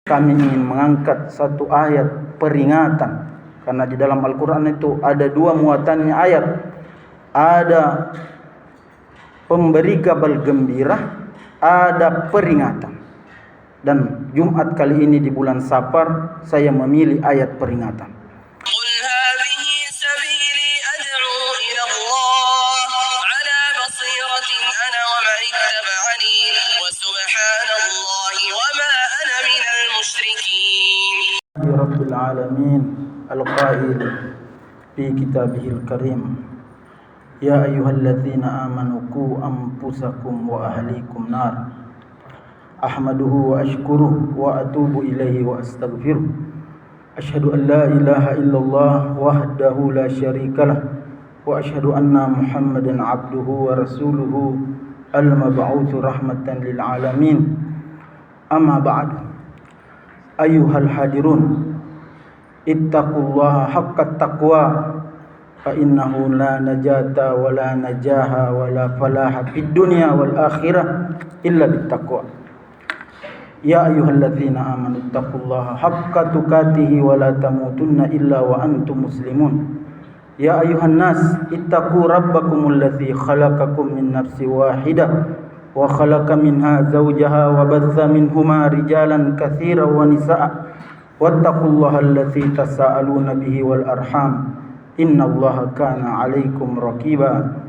Kami ingin mengangkat satu ayat peringatan, karena di dalam Al-Quran itu ada dua muatannya ayat. Ada pemberi kabar gembira, ada peringatan. Dan Jumat kali ini di bulan Safar, saya memilih ayat peringatan. Rabbil alamin al-qail fi kitabihil karim, ya ayyuhalladzina amanu qu anfusakum wa ahlikum nar, ahmaduhu wa ashkuruhu wa atubu ilaihi wa astaghfiruh, ashhadu an la ilaha illallah wahdahu la syarikalah wa ashhadu anna muhammadan abduhu wa rasuluhu al-mab'utsu rahmatan lil alamin. Amma ba'du. Ayyuhal hadirun, ittaqullaha haqqa taqwa, fa innahu la najata wa la najaha wa la falaha fid dunya wal akhirah illa bittaqwa. Ya ayyuhalladzina amanu ittaqullaha haqqa tuqatih wa la tamutunna illa wa antum muslimun. Ya ayyuhan nas, ittaqu rabbakumul ladzi khalaqakum min nafsin wahidah wa khalaqa minha zawjaha wa batha minhuma rijalan katsiran wa nisaa, wattaqullaha allazi tasaaluna bihi wal arham, innallaha kana 'alaikum raqiba.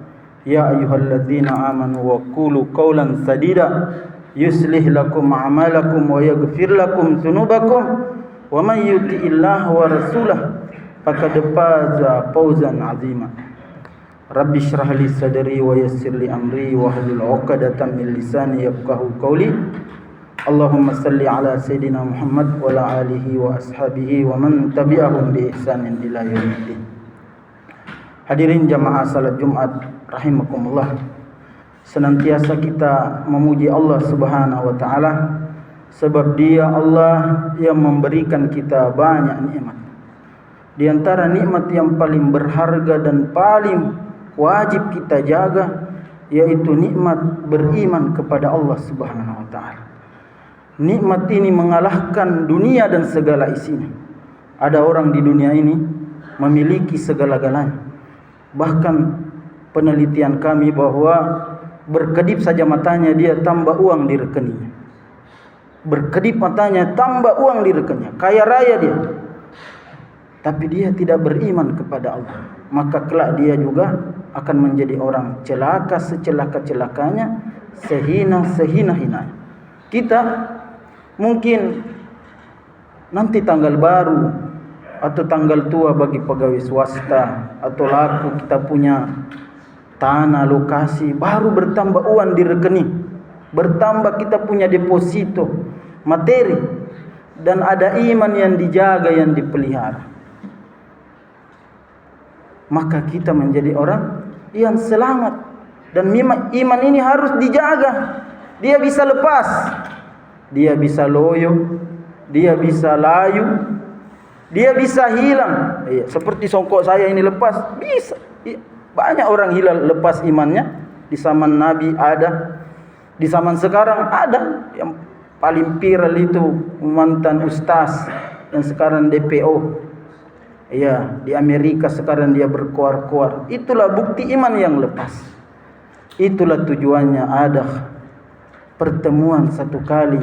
Ya ayyuhalladzina amanu wa qulu qawlan sadida yuslih lakum a'malakum wa yaghfir lakum dzunubakum wa man yuti'illaha wa rasulahu faqad faza fawzan 'azima. Rabbi shrah li sadri wa yassir li amri wa hlul 'uqdatam min lisani yafqahu qawli. Allahumma salli ala sayidina Muhammad wa ala alihi wa ashabihi wa man tabi'ahum bi ihsanin ila yaumiddin. Hadirin jamaah salat Jumat rahimakumullah. Senantiasa kita memuji Allah Subhanahu wa taala, sebab Dia Allah yang memberikan kita banyak nikmat. Di antara nikmat yang paling berharga dan paling wajib kita jaga, yaitu nikmat beriman kepada Allah Subhanahu wa taala. Nikmat ini mengalahkan dunia dan segala isinya. Ada orang di dunia ini memiliki segala-galanya. Bahkan penelitian kami bahwa berkedip saja matanya dia tambah uang di rekeningnya. Berkedip matanya tambah uang di rekeningnya. Kaya raya dia. Tapi dia tidak beriman kepada Allah, maka kelak dia juga akan menjadi orang celaka secelaka-celakanya, sehina-hina. Kita mungkin nanti tanggal baru atau tanggal tua bagi pegawai swasta, atau laku kita punya tanah, lokasi, baru bertambah uang di rekening, bertambah kita punya deposito, materi, dan ada iman yang dijaga, yang dipelihara. Maka kita menjadi orang yang selamat. Dan iman ini harus dijaga. Dia bisa lepas, dia bisa loyo, dia bisa layu, dia bisa hilang. Seperti songkok saya ini lepas, bisa. Banyak orang hilang lepas imannya. Di zaman Nabi ada, di zaman sekarang ada. Yang paling viral itu mantan ustaz yang sekarang DPO. Ya, di Amerika sekarang dia berkuar-kuar. Itulah bukti iman yang lepas. Itulah tujuannya ada pertemuan satu kali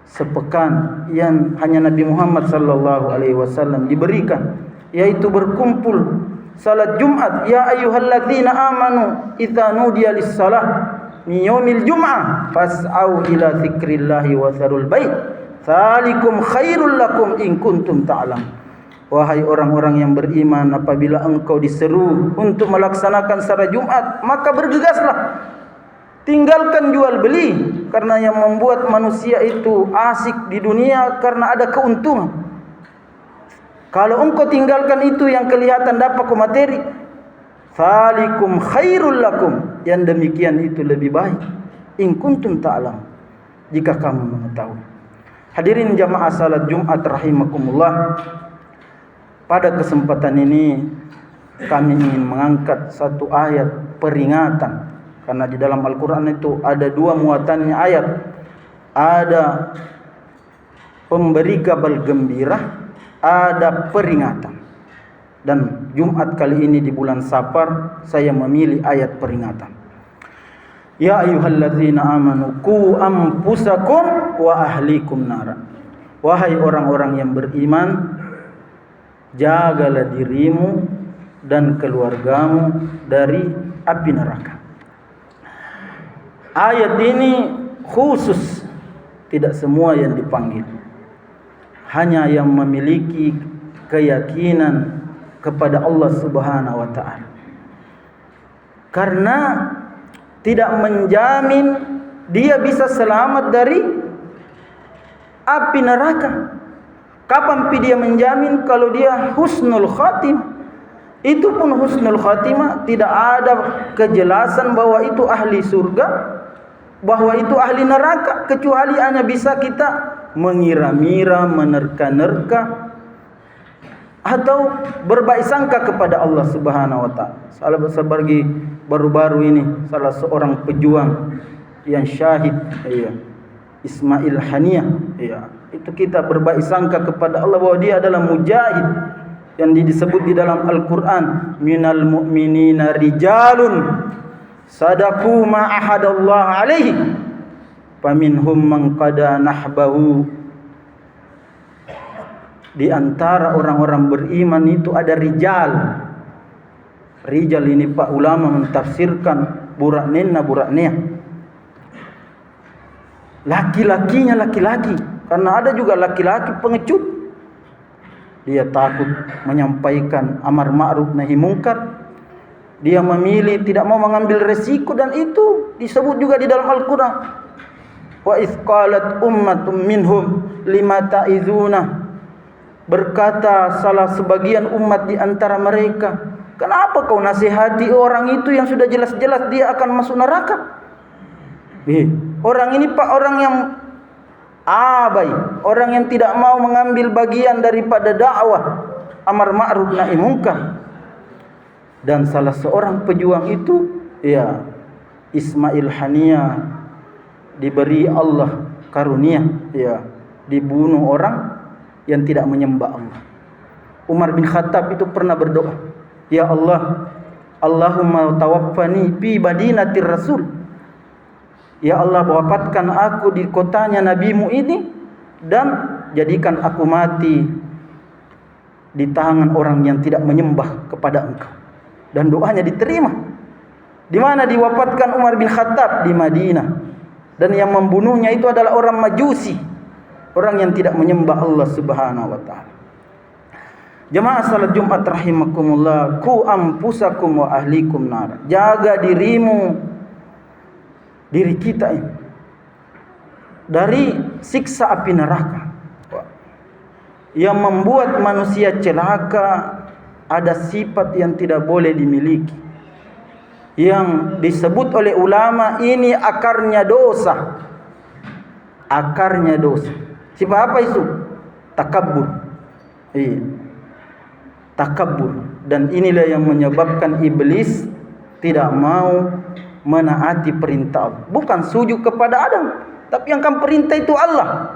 sepekan yang hanya Nabi Muhammad sallallahu alaihi wasallam diberikan, yaitu berkumpul salat Jumat. Ya ayyuhalladzina amanu idza nudiya lis-shalah min yaumil jum'ah fas'au ila dzikrillahi wa dzarul bait dzalikum khairul lakum in kuntum ta'lamun. Wahai orang-orang yang beriman, apabila engkau diseru untuk melaksanakan salat Jumat, maka bergegaslah. Tinggalkan jual beli, karena yang membuat manusia itu asik di dunia karena ada keuntungan. Kalau engkau tinggalkan itu yang kelihatan dapat ke materi, falikum khairul lakum, yang demikian itu lebih baik. In kuntum ta'lam, jika kamu mengetahui. Hadirin jamaah salat Jumat rahimakumullah. Pada kesempatan ini kami ingin mengangkat satu ayat peringatan, karena di dalam Al-Quran itu ada dua muatannya ayat. Ada pemberi kabar gembira, ada peringatan. Dan Jumat kali ini di bulan Safar saya memilih ayat peringatan. Ya ayyuhalladzina amanu qu anfusakum wa ahlikum nara. Wahai orang-orang yang beriman, jagalah dirimu dan keluargamu dari api neraka. Ayat ini khusus, tidak semua yang dipanggil. Hanya yang memiliki keyakinan kepada Allah Subhanahu wa taala. Karena tidak menjamin dia bisa selamat dari api neraka. Kapan dia menjamin? Kalau dia husnul khatimah. Itu pun husnul khatimah tidak ada kejelasan bahwa itu ahli surga, bahwa itu ahli neraka, kecuali hanya bisa kita mengira-mira, menerka-nerka, atau berbaik sangka kepada Allah Subhanahu wa taala. Seperti baru-baru ini salah seorang pejuang yang syahid, Ismail Haniyah, itu kita berbaik sangka kepada Allah bahwa dia adalah mujahid yang disebut di dalam Al-Qur'an, minal mu'minina rijalun sadaqu ma ahadallah alaihi faminhum man qada nahbahu. Di antara orang-orang beriman itu ada rijal. Rijal ini Pak ulama mentafsirkan burak nia. Laki-lakinya laki-laki, karena ada juga laki-laki pengecut. Dia takut menyampaikan amar ma'ruf nahi mungkar. Dia memilih tidak mau mengambil resiko, dan itu disebut juga di dalam Al-Qur'an. Wa idz qalat ummatun minhum lima ta'izuna. Berkata salah sebagian umat di antara mereka, kenapa kau nasihati orang itu yang sudah jelas-jelas dia akan masuk neraka? Orang ini Pak, orang yang abai, orang yang tidak mau mengambil bagian daripada dakwah amar ma'ruf nahi munkar. Dan salah seorang pejuang itu, Ismail Haniyah, diberi Allah karunia, dibunuh orang yang tidak menyembah Allah. Umar bin Khattab itu pernah berdoa, ya Allah, Allahumma tawaffani fi madinatir Rasul. Ya Allah, wafatkan aku di kotanya nabimu ini, dan jadikan aku mati di tangan orang yang tidak menyembah kepada engkau. Dan doanya diterima. Di mana diwafatkan Umar bin Khattab? Di Madinah. Dan yang membunuhnya itu adalah orang Majusi, orang yang tidak menyembah Allah Subhanahu wa taala. Jemaah salat Jumat rahimakumullah, ku anfusakum wa ahlikum nar. Jaga dirimu, diri kita ini, dari siksa api neraka. Yang membuat manusia celaka ada sifat yang tidak boleh dimiliki, yang disebut oleh ulama ini akarnya dosa. Akarnya dosa. Sifat apa itu? Takabbur. Takabbur. Dan inilah yang menyebabkan iblis tidak mau menaati perintah Allah. Bukan sujud kepada Adam, tapi yang akan perintah itu Allah.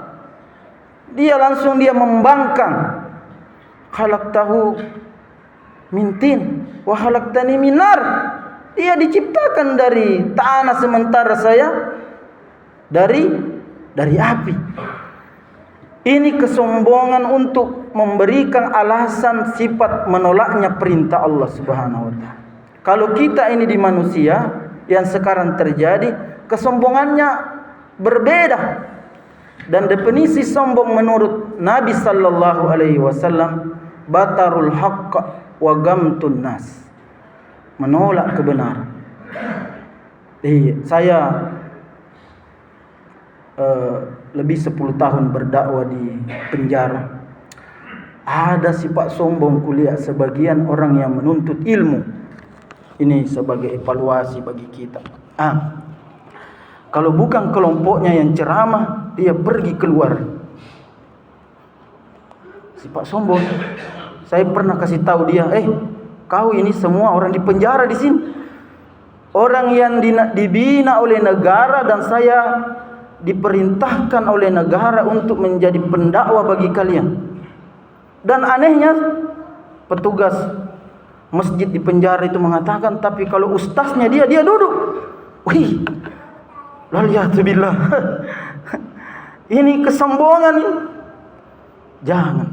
Dia langsung membangkang. Khalaqtahu min tin wa khalaqtani min nar. Dia diciptakan dari tanah, sementara saya dari api. Ini kesombongan untuk memberikan alasan sifat menolaknya perintah Allah Subhanahu wa taala. Kalau kita ini di manusia yang sekarang terjadi, kesombongannya berbeda. Dan definisi sombong menurut Nabi sallallahu alaihi wasallam, batarul haqq wa gamtun nas. Menolak kebenaran. Saya lebih 10 tahun berdakwah di penjara. Ada sifat sombong kuliah sebagian orang yang menuntut ilmu. Ini sebagai evaluasi bagi kita. Kalau bukan kelompoknya yang ceramah, dia pergi keluar. Sifat sombong. Saya pernah kasih tahu dia, kau ini semua orang di penjara di sini. Orang yang dibina oleh negara, dan saya diperintahkan oleh negara untuk menjadi pendakwah bagi kalian. Dan anehnya petugas masjid di penjara itu mengatakan, tapi kalau ustaznya dia duduk. Wih, waliyatubillah. Ini kesombongan ini. Jangan.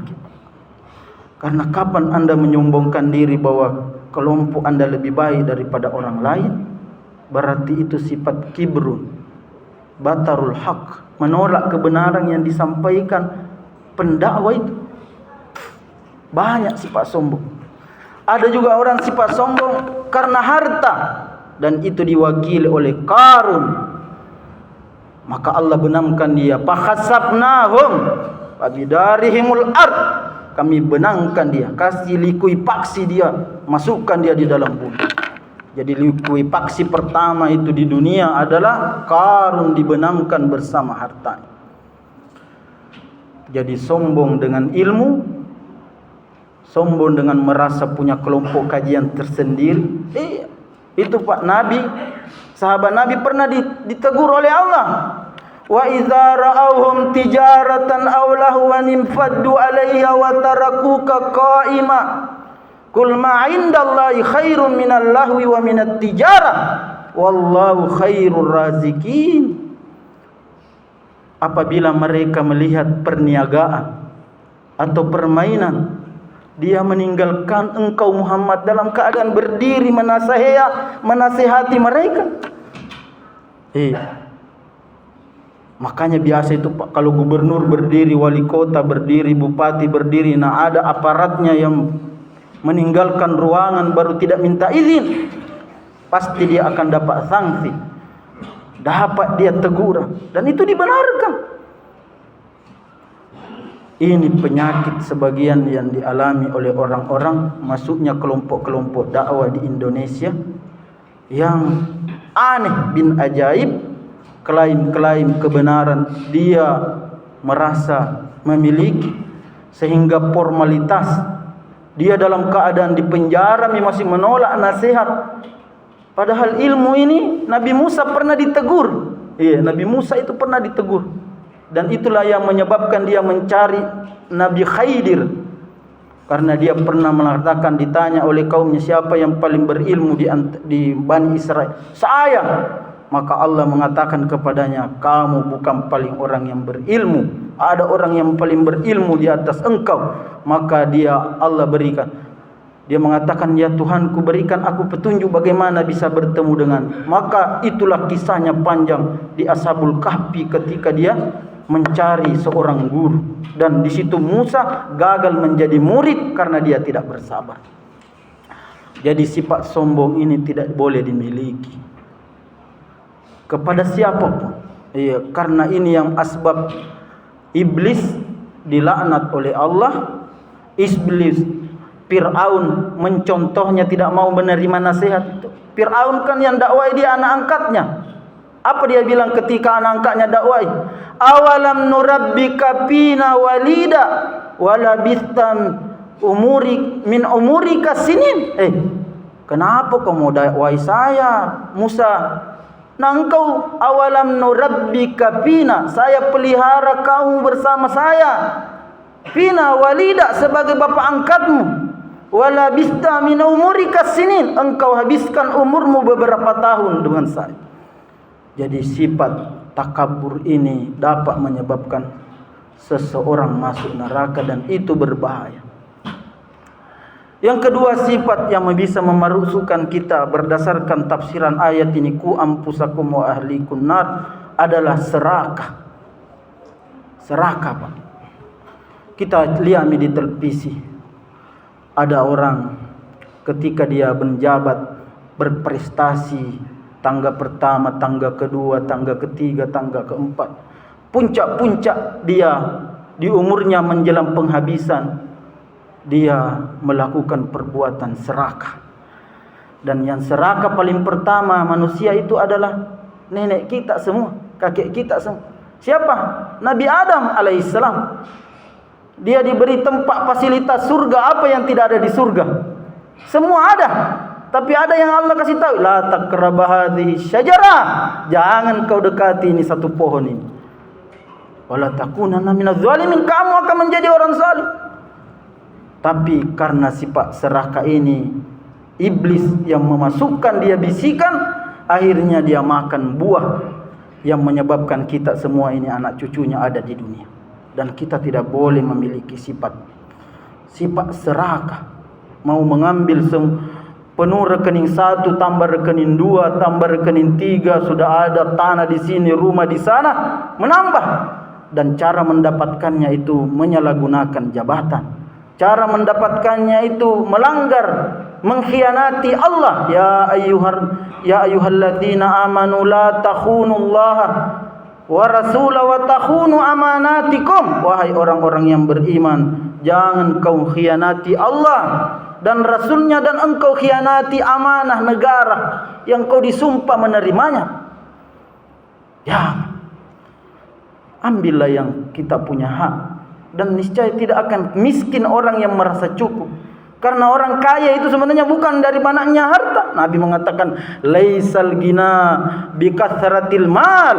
Karena kapan Anda menyombongkan diri bahwa kelompok Anda lebih baik daripada orang lain, berarti itu sifat kibrun, batarul haq, menolak kebenaran yang disampaikan pendakwah itu. Banyak sifat sombong. Ada juga orang sifat sombong karena harta, dan itu diwakili oleh Qarun. Maka Allah benamkan dia, fakhasabnahum fabidarihimul ard. Kami benangkan dia, kasih likuifaksi dia, masukkan dia di dalam bumi. Jadi likuifaksi pertama itu di dunia adalah Qarun dibenamkan bersama harta. Jadi sombong dengan ilmu, sombong dengan merasa punya kelompok kajian tersendiri. Itu Pak Nabi, sahabat Nabi pernah ditegur oleh Allah. Wa idza ra'awhum tijaratan aw lahwan infaddu 'alaiha wa tarakuka qa'ima. Qul ma 'indallahi khairum minal lahwi wa minat tijarah wallahu khairur razikin. Apabila mereka melihat perniagaan atau permainan, dia meninggalkan engkau Muhammad dalam keadaan berdiri menasihati mereka. Makanya biasa itu Pak, kalau gubernur berdiri, wali kota berdiri, bupati berdiri, nah ada aparatnya yang meninggalkan ruangan baru tidak minta izin, pasti dia akan dapat sanksi, dapat dia teguran, dan itu dibenarkan. Ini penyakit sebagian yang dialami oleh orang-orang masuknya kelompok-kelompok dakwah di Indonesia yang aneh bin ajaib. Klaim-klaim kebenaran dia merasa memiliki, sehingga formalitas dia dalam keadaan di penjara masih menolak nasihat. Padahal ilmu ini Nabi Musa pernah ditegur. Nabi Musa itu pernah ditegur. Dan itulah yang menyebabkan dia mencari Nabi Khidir. Karena dia pernah mengatakan, ditanya oleh kaumnya, siapa yang paling berilmu di Bani Israel? Saya. Maka Allah mengatakan kepadanya, kamu bukan paling orang yang berilmu. Ada orang yang paling berilmu di atas engkau. Maka Allah berikan. Dia mengatakan, ya Tuhanku, berikan aku petunjuk bagaimana bisa bertemu dengan. Maka itulah kisahnya panjang di Ashabul Kahfi ketika dia mencari seorang guru. Dan di situ Musa gagal menjadi murid karena dia tidak bersabar. Jadi sifat sombong ini tidak boleh dimiliki kepada siapapun. Karena ini yang asbab iblis dilaknat oleh Allah. Iblis, Fir'aun mencontohnya tidak mau menerima nasihat itu. Fir'aun kan yang dakwai dia anak angkatnya. Apa dia bilang ketika anak angkatnya dakwai? Awalam nurabbika fina walida walabistan min umurika sinin. Kenapa kamu dakwai saya, Musa? Nah engkau, awalam nurabbika fina, saya pelihara kamu bersama saya, fina walida, sebagai bapak angkatmu, walabista min umurika sinin, engkau habiskan umurmu beberapa tahun dengan saya. Jadi sifat takabur ini dapat menyebabkan seseorang masuk neraka, dan itu berbahaya. Yang kedua, sifat yang bisa memarusukkan kita berdasarkan tafsiran ayat ini, ku ampusakum wa ahlikum nar, adalah serakah. Serakah, Pak. Kita lihat di televisi, ada orang ketika dia menjabat, berprestasi, tangga pertama, tangga kedua, tangga ketiga, tangga keempat, puncak-puncak dia di umurnya menjelang penghabisan, dia melakukan perbuatan serakah. Dan yang serakah paling pertama manusia itu adalah nenek kita semua, kakek kita semua. Siapa? Nabi Adam alaihissalam. Dia diberi tempat fasilitas surga. Apa yang tidak ada di surga? Semua ada. Tapi ada yang Allah kasih tahu, la taqrabah hadhihi syajarah, jangan kau dekati ini satu pohon ini. wala takunanna minadz zalimin, kamu akan menjadi orang zalim. Tapi karena sifat serakah ini, iblis yang memasukkan dia bisikan, akhirnya dia makan buah yang menyebabkan kita semua ini anak cucunya ada di dunia. Dan kita tidak boleh memiliki sifat serakah, mau mengambil penuh rekening 1 tambah rekening 2 tambah rekening 3, sudah ada tanah di sini, rumah di sana, menambah. Dan cara mendapatkannya itu menyalahgunakan jabatan, cara mendapatkannya itu melanggar, mengkhianati Allah. Ya ayyuhalladzina amanu la takhunullaha wa rasulahu wa takhunu amanatikum. Wahai orang-orang yang beriman, jangan kau khianati Allah dan Rasulnya, dan engkau khianati amanah negara yang kau disumpah menerimanya. Ya, ambillah yang kita punya hak, dan niscaya tidak akan miskin orang yang merasa cukup. Karena orang kaya itu sebenarnya bukan dari banyaknya harta. Nabi mengatakan, laisal gina bikathratil mal,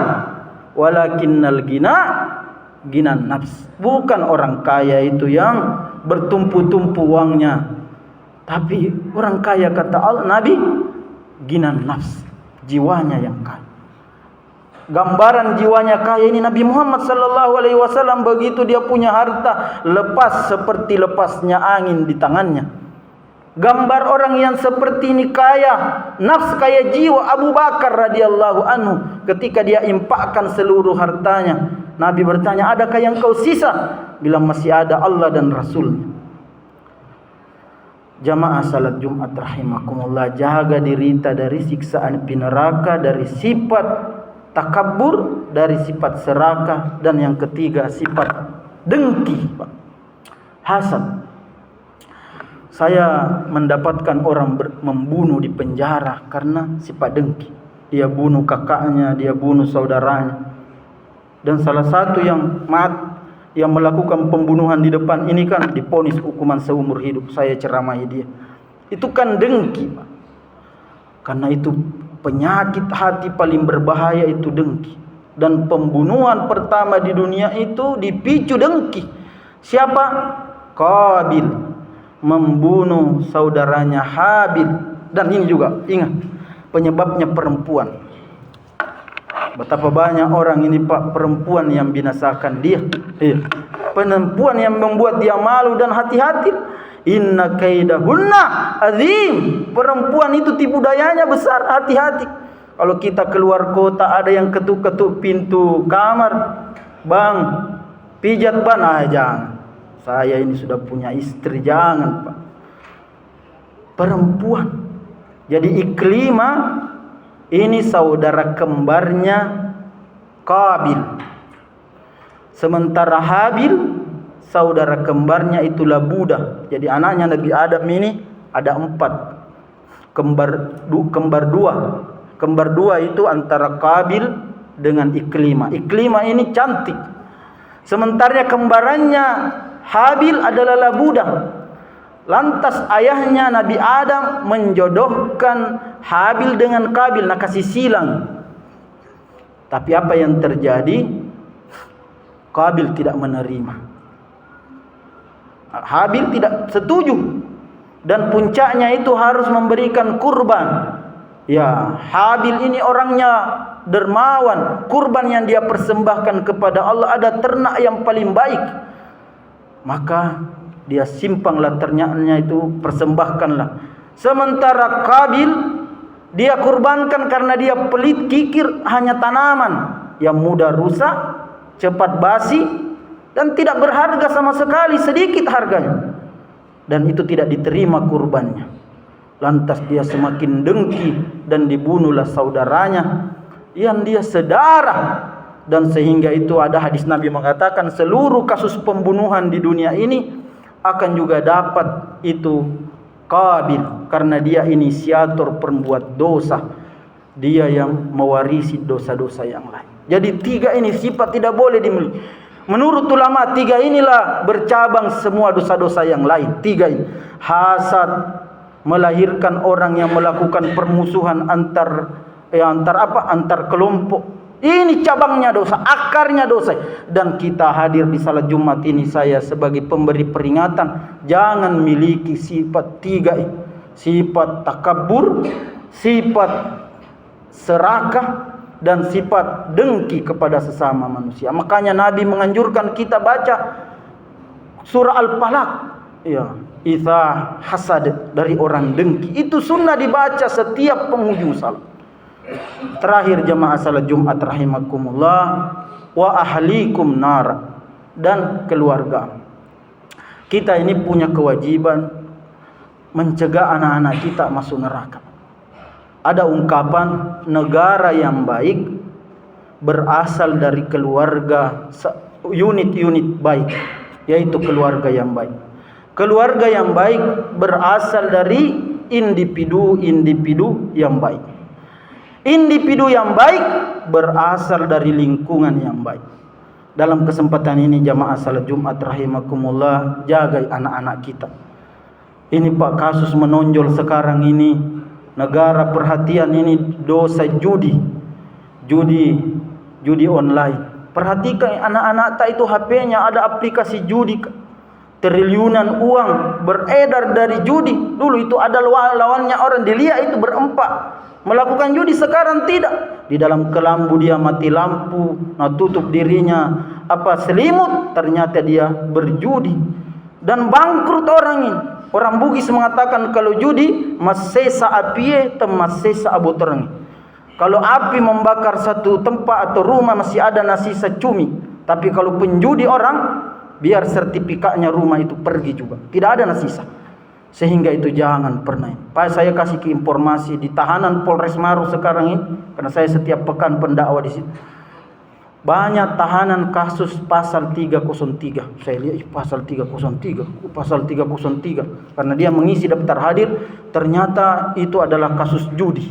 walakinnal gina nafs. Bukan orang kaya itu yang bertumpu-tumpu uangnya, tapi orang kaya, kata Allah Nabi, ginan nafs, jiwanya yang kaya. Gambaran jiwanya kaya ini Nabi Muhammad SAW, begitu dia punya harta, lepas seperti lepasnya angin di tangannya. Gambar orang yang seperti ini kaya nafs, kaya jiwa. Abu Bakar radhiyallahu anhu, ketika dia impakkan seluruh hartanya, Nabi bertanya, adakah yang kau sisa? Bilang, masih ada Allah dan Rasulnya. Jamaah salat Jumat rahimakumullah, jaga diri kita dari siksaan api neraka, dari sifat takabur, dari sifat serakah, dan yang ketiga sifat dengki, hasad. Saya mendapatkan orang membunuh di penjara karena sifat dengki. Dia bunuh kakaknya, dia bunuh saudaranya. Dan salah satu yang melakukan pembunuhan di depan ini kan diponis hukuman seumur hidup. Saya ceramahi dia. Itu kan dengki, Pak. Karena itu penyakit hati paling berbahaya itu dengki. Dan pembunuhan pertama di dunia itu dipicu dengki. Siapa? Qabil membunuh saudaranya Habil. Dan ini juga ingat, penyebabnya perempuan. Betapa banyak orang ini, Pak, perempuan yang binasakan dia. Perempuan yang membuat dia malu dan hati-hati. Inna kaidahunna azim. Perempuan itu tipu dayanya besar, hati-hati. Kalau kita keluar kota, ada yang ketuk-ketuk pintu kamar, bang, pijat ban, jangan. Saya ini sudah punya istri, jangan, Pak. Perempuan. Jadi Iklimah ini saudara kembarnya Qabil. Sementara Habil saudara kembarnya itulah Buddha. Jadi anaknya Nabi Adam ini ada 4. Kembar dua. Kembar dua itu antara Qabil dengan Iklimah. Iklimah ini cantik. Sementara kembarannya Habil adalah Buddha. Lantas ayahnya Nabi Adam menjodohkan Habil dengan Qabil, nak kasih silang. Tapi apa yang terjadi? Qabil tidak menerima. Habil tidak setuju. Dan puncaknya itu harus memberikan kurban. Ya, Habil ini orangnya dermawan. Kurban yang dia persembahkan kepada Allah ada ternak yang paling baik. Maka dia simpanglah ternaknya itu, persembahkanlah. Sementara Qabil dia kurbankan karena dia pelit, kikir, hanya tanaman yang mudah rusak, cepat basi, dan tidak berharga sama sekali, sedikit harganya. Dan itu tidak diterima kurbannya. Lantas dia semakin dengki dan dibunuhlah saudaranya yang dia sedarah. Dan sehingga itu ada hadis Nabi mengatakan seluruh kasus pembunuhan di dunia ini akan juga dapat itu Qabil, karena dia inisiator pembuat dosa. Dia yang mewarisi dosa-dosa yang lain. Jadi 3 ini sifat tidak boleh dimiliki. Menurut ulama 3 inilah bercabang semua dosa-dosa yang lain. 3 ini. Hasad melahirkan orang yang melakukan permusuhan antar kelompok. Ini cabangnya dosa, akarnya dosa. Dan kita hadir di salat Jumat ini, saya sebagai pemberi peringatan, jangan miliki sifat tiga, sifat takabur, sifat serakah, dan sifat dengki kepada sesama manusia. Makanya Nabi menganjurkan kita baca surah Al-Falaq, ya, idza hasad, dari orang dengki. Itu sunnah dibaca setiap penghujung salat. Terakhir jamaah salat Jumat rahimakumullah, wa ahlikum nar, dan keluarga. Kita ini punya kewajiban mencegah anak-anak kita masuk neraka. Ada ungkapan negara yang baik berasal dari keluarga, unit-unit baik, yaitu keluarga yang baik. Keluarga yang baik berasal dari individu-individu yang baik. Individu yang baik berasal dari lingkungan yang baik. Dalam kesempatan ini jamaah salat Jumat rahimakumullah, jaga anak-anak kita. Ini Pak, kasus menonjol sekarang ini, negara perhatian ini, dosa judi online. Perhatikan anak-anak tak itu HP-nya ada aplikasi judi. Triliunan uang beredar dari judi. Dulu itu ada lawannya orang, dilihat itu berempat melakukan judi. Sekarang tidak. Di dalam kelambu dia mati lampu, tutup dirinya selimut, ternyata dia berjudi dan bangkrut orang ini. Orang Bugis mengatakan kalau judi masesa apie temasesa abotereng. Kalau api membakar satu tempat atau rumah masih ada sisa cumi, tapi kalau penjudi orang, biar sertifikatnya rumah itu pergi juga, tidak ada sisa. Sehingga itu jangan pernah. Pak, saya kasih ke informasi di tahanan Polres Maros sekarang ini, karena saya setiap pekan pendakwah di situ. Banyak tahanan kasus pasal 303. Saya lihat pasal 303, karena dia mengisi daftar hadir, ternyata itu adalah kasus judi.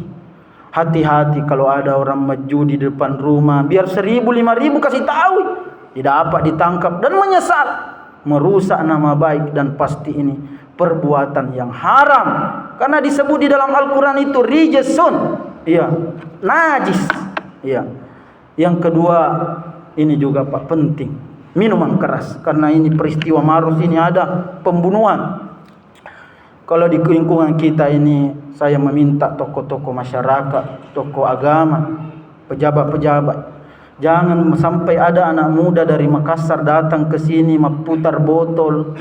Hati-hati kalau ada orang menjudi di depan rumah, biar 1.000, 5.000 kasih tahu, tidak dapat ditangkap dan menyesal, merusak nama baik, dan pasti ini perbuatan yang haram, karena disebut di dalam Al-Quran itu rijsun, iya, najis, iya. Yang kedua, ini juga Pak penting, minuman keras, karena ini peristiwa Maros ini ada pembunuhan. Kalau di lingkungan kita ini, saya meminta tokoh-tokoh masyarakat, tokoh agama, pejabat-pejabat, jangan sampai ada anak muda dari Makassar datang ke sini memputar botol,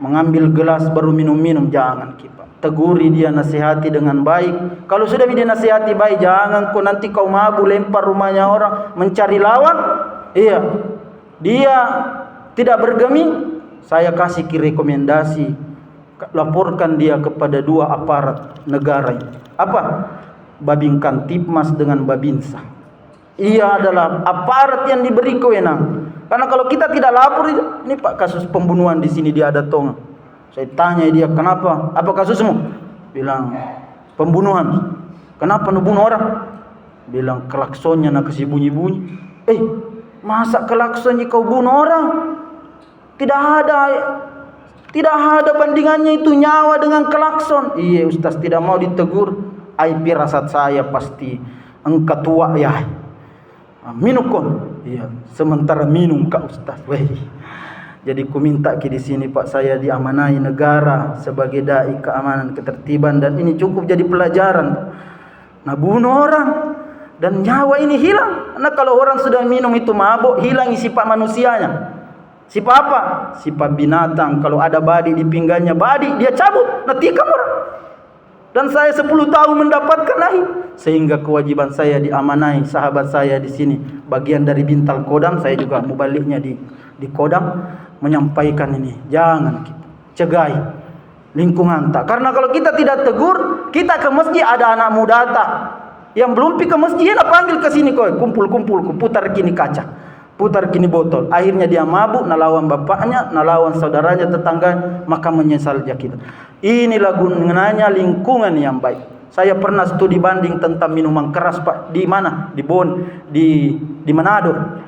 mengambil gelas baru minum-minum. Jangan kita teguri dia, nasihati dengan baik. Kalau sudah dia nasihati baik, jangan nanti kau mabuk lempar rumahnya orang, mencari lawan. Iya, dia tidak bergeming, saya kasih rekomendasi, laporkan dia kepada 2 aparat negara. Babinkan Tipmas dengan Babinsa. Ia adalah aparat yang diberi kewenangan. Karena kalau kita tidak lapor, ini Pak kasus pembunuhan di sini dia ada tonga. Saya tanya dia, kenapa? Apa kasusmu? Bilang pembunuhan. Kenapa nubunuh orang? Bilang klaksonnya nak kasih bunyi-bunyi. Masa klaksonnya kau bunuh orang? Tidak ada bandingannya itu nyawa dengan klakson. Iya Ustaz, tidak mau ditegur. IP rasat saya pasti engkau tua ya. Minum kon. Iya, sementara minum Kak Ustaz. Jadi ku minta di sini Pak, saya diamanai negara sebagai dai keamanan ketertiban, dan ini cukup jadi pelajaran. Bunuh orang dan nyawa ini hilang. Karena kalau orang sudah minum itu mabuk, hilang sifat manusianya. Sifat apa? Sifat binatang. Kalau ada badi di pinggangnya, badi dia cabut, tikam orang. Dan saya 10 tahun mendapatkan lahir, sehingga kewajiban saya diamanai sahabat saya di sini, bagian dari Bintal Kodam. Saya juga mubaliknya di Kodam, menyampaikan ini. Jangan kita cegai lingkungan tak. Karena kalau kita tidak tegur, kita ke masjid ada anak muda tak yang belum pergi ke masjid, panggil ke sini kau, kumpul, putar kini kaca, putar kini botol. Akhirnya dia mabuk, nalawan bapaknya, nalawan saudaranya, tetangga, maka menyesal kita. Inilah gunanya lingkungan yang baik. Saya pernah studi banding tentang minuman keras Pak. Di mana? Di Manado.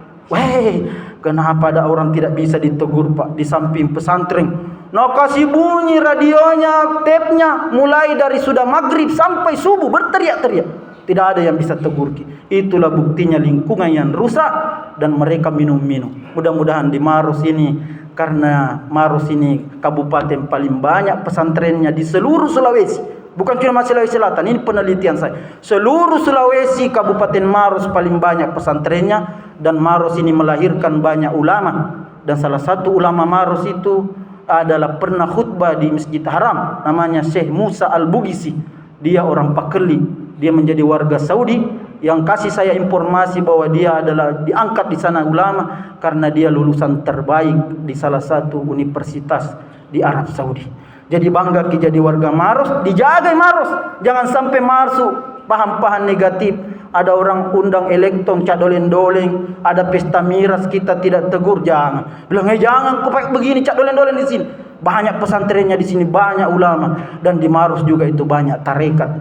Kenapa ada orang tidak bisa ditegur Pak? Di samping pesantren, kasih bunyi radionya, tape-nya, mulai dari sudah maghrib sampai subuh berteriak-teriak. Tidak ada yang bisa tegur. Itulah buktinya lingkungan yang rusak dan mereka minum-minum. Mudah-mudahan di Maros ini, karena Maros ini kabupaten paling banyak pesantrennya di seluruh Sulawesi. Bukan cuma Sulawesi Selatan, ini penelitian saya. Seluruh Sulawesi, Kabupaten Maros paling banyak pesantrennya, dan Maros ini melahirkan banyak ulama. Dan salah satu ulama Maros itu adalah pernah khutbah di Masjid Haram, namanya Syekh Musa Al-Bugisi. Dia orang Pakeli, dia menjadi warga Saudi, yang kasih saya informasi bahwa dia adalah diangkat di sana ulama karena dia lulusan terbaik di salah satu universitas di Arab Saudi. Jadi bangga kita jadi warga Maros, dijaga Maros, jangan sampai masuk paham-paham negatif. Ada orang undang elektron, cak doleng-doleng, ada pesta miras, kita tidak tegur, jangan. Bilang, jangan kau pakai begini, cak doleng-doleng di sini. Banyak pesantrennya di sini, banyak ulama, dan di Maros juga itu banyak tarekat.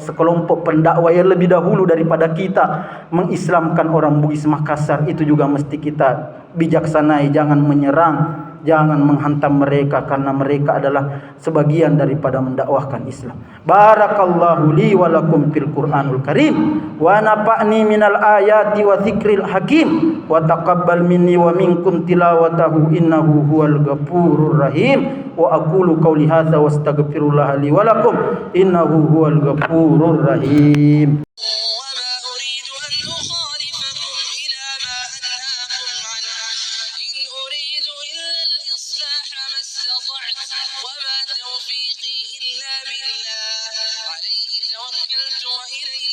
Sekelompok pendakwah yang lebih dahulu daripada kita mengislamkan orang Bugis Makassar, itu juga mesti kita bijaksanai, jangan menyerang, jangan menghantam mereka, karena mereka adalah sebagian daripada mendakwahkan Islam. Barakallahu li wa lakum fil Qur'anul Karim wa nafa'ni minal ayati wa dzikril hakim wa taqabbal minni wa minkum tilawatahu innahu huwal ghafurur rahim. Wa aqulu qawli hadza wastaghfirullah li wa lakum innahu huwal ghafurur rahim. وما توفيقي إلا بالله عليه توكلت وإليه